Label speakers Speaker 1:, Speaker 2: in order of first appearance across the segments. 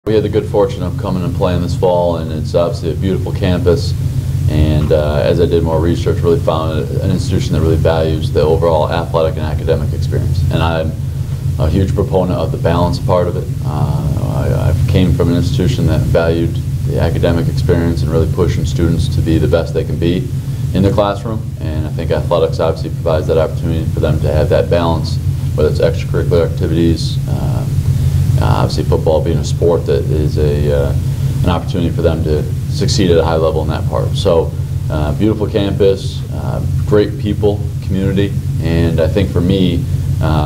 Speaker 1: We had the good fortune of coming and playing this fall, and it's obviously a beautiful campus. And as I did more research, really found an institution that really values the overall athletic and academic experience. And I'm a huge proponent of the balance part of it. I came from an institution that valued the academic experience and really pushing students to be the best they can be in the classroom. And I think athletics obviously provides that opportunity for them to have that balance, whether it's extracurricular activities, obviously football being a sport that is an opportunity for them to succeed at a high level in that part. So beautiful campus, great people, community, and I think for me,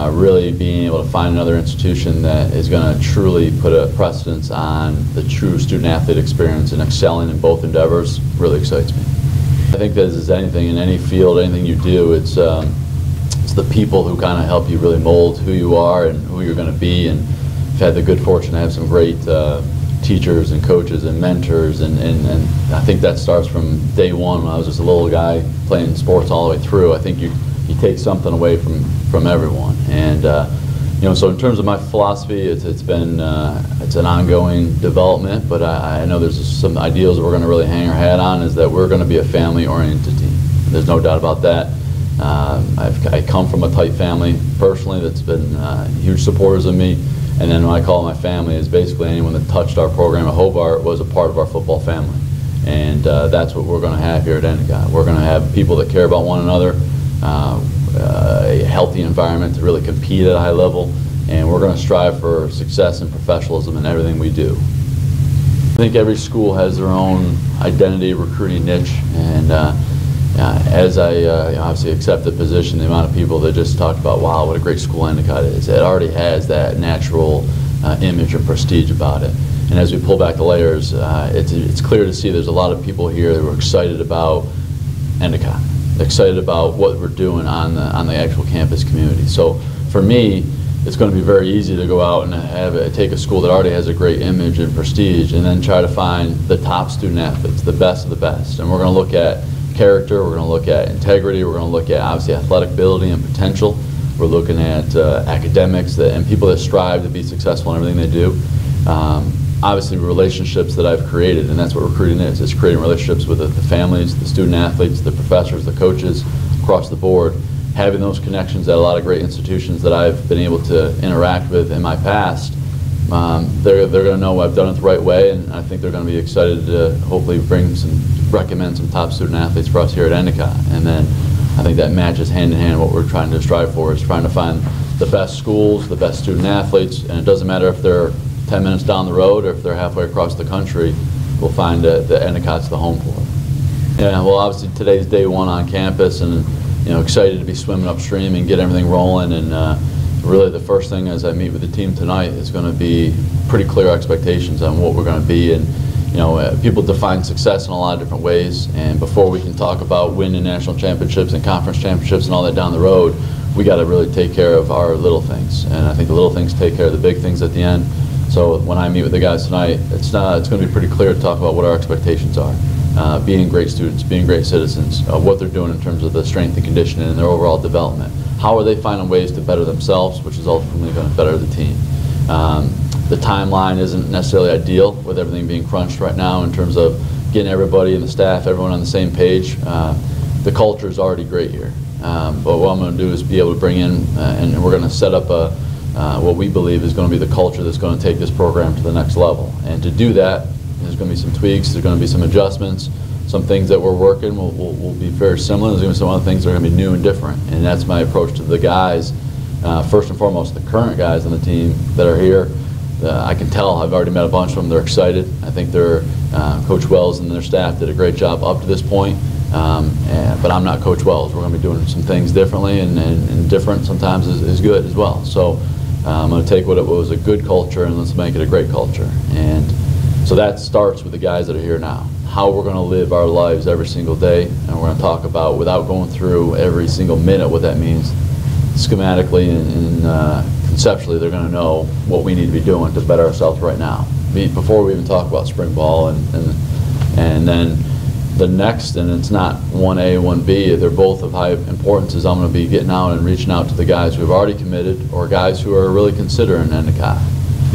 Speaker 1: really being able to find another institution that is going to truly put a precedence on the true student-athlete experience and excelling in both endeavors really excites me. I think that as anything in any field, anything you do, it's the people who kind of help you really mold who you are and who you're going to be. And I've had the good fortune to have some great teachers and coaches and mentors, and I think that starts from day one when I was just a little guy playing sports all the way through. I think you take something away from everyone, and you know, so in terms of my philosophy, it's an ongoing development, but I know there's some ideals that we're going to really hang our hat on, is that we're going to be a family-oriented team. There's no doubt about that. I come from a tight family personally that's been huge supporters of me. And then what I call my family is basically anyone that touched our program at Hobart was a part of our football family. And that's what we're going to have here at Endicott. We're going to have people that care about one another, a healthy environment to really compete at a high level, and we're going to strive for success and professionalism in everything we do. I think every school has their own identity, recruiting niche, and as I obviously accept the position, the amount of people that just talked about, wow, what a great school Endicott is, it already has that natural image and prestige about it. And as we pull back the layers, it's clear to see there's a lot of people here that were excited about Endicott, excited about what we're doing on the actual campus community. So for me, it's going to be very easy to go out and take a school that already has a great image and prestige and then try to find the top student athletes, the best of the best. And we're going to look at character, we're going to look at integrity, we're going to look at obviously athletic ability and potential. We're looking at academics and people that strive to be successful in everything they do. Obviously relationships that I've created, and that's what recruiting is. It's creating relationships with the families, the student athletes, the professors, the coaches across the board. Having those connections at a lot of great institutions that I've been able to interact with in my past, they're going to know I've done it the right way, and I think they're going to be excited to hopefully recommend some top student athletes for us here at Endicott. And then I think that matches hand in hand what we're trying to strive for, is trying to find the best schools, the best student athletes, and it doesn't matter if they're 10 minutes down the road or if they're halfway across the country, we'll find that Endicott's the home for them. Yeah, well obviously today's day one on campus, and you know, excited to be swimming upstream and get everything rolling. And really the first thing as I meet with the team tonight is going to be pretty clear expectations on what we're going to be. And you know, people define success in a lot of different ways, and before we can talk about winning national championships and conference championships and all that down the road, we got to really take care of our little things. And I think the little things take care of the big things at the end. So when I meet with the guys tonight, it's going to be pretty clear to talk about what our expectations are. Being great students, being great citizens, what they're doing in terms of the strength and conditioning and their overall development. How are they finding ways to better themselves, which is ultimately going to better the team. The timeline isn't necessarily ideal with everything being crunched right now in terms of getting everybody and the staff, everyone on the same page. The culture is already great here. But what I'm going to do is be able to bring in, and we're going to set up what we believe is going to be the culture that's going to take this program to the next level. And to do that, there's going to be some tweaks, there's going to be some adjustments, some things that we're working will be very similar. There's going to be some other things that are going to be new and different. And that's my approach to the guys. First and foremost, the current guys on the team that are here. I can tell, I've already met a bunch of them, they're excited. I think Coach Wells and their staff did a great job up to this point. But I'm not Coach Wells. We're going to be doing some things differently, and different sometimes is good as well. So I'm going to take what was a good culture and let's make it a great culture. And so that starts with the guys that are here now. How we're going to live our lives every single day, and we're going to talk about, without going through every single minute what that means, schematically and conceptually, they're going to know what we need to be doing to better ourselves right now, before we even talk about spring ball. And then the next, and it's not 1A, 1B, they're both of high importance, is I'm going to be getting out and reaching out to the guys who have already committed or guys who are really considering Endicott,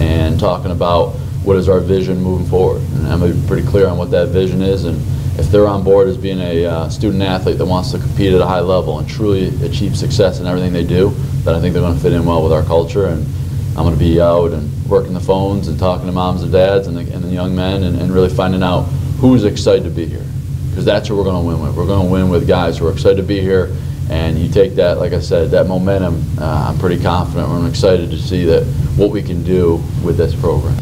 Speaker 1: and talking about what is our vision moving forward. And I'm going to be pretty clear on what that vision is, and if they're on board as being a student athlete that wants to compete at a high level and truly achieve success in everything they do, then I think they're going to fit in well with our culture. And I'm going to be out and working the phones and talking to moms and dads and the young men, and really finding out who's excited to be here, because that's what we're going to win with. We're going to win with guys who are excited to be here, and you take that, like I said, that momentum. I'm pretty confident. I'm excited to see that what we can do with this program.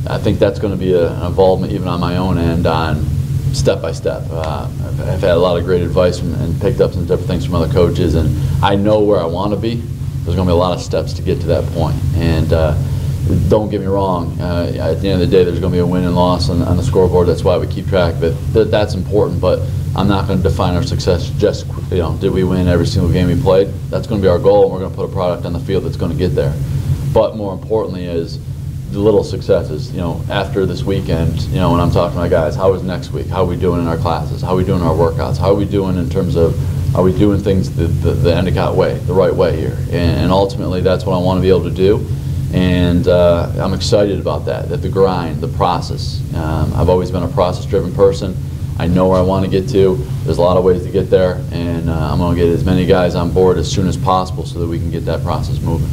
Speaker 1: I think that's going to be an involvement even on my own end on step by step. I've had a lot of great advice and picked up some different things from other coaches, and I know where I want to be. There's going to be a lot of steps to get to that point. And don't get me wrong, at the end of the day, there's going to be a win and loss on the scoreboard. That's why we keep track of it. That's important, but I'm not going to define our success just, did we win every single game we played? That's going to be our goal, and we're going to put a product on the field that's going to get there. But more importantly is the little successes. After this weekend, when I'm talking to my guys, how is next week? How are we doing in our classes? How are we doing in our workouts? How are we doing in terms of, are we doing things the Endicott way, the right way here? And ultimately, that's what I want to be able to do. And I'm excited about that the grind, the process. I've always been a process-driven person. I know where I want to get to. There's a lot of ways to get there, and I'm going to get as many guys on board as soon as possible so that we can get that process moving.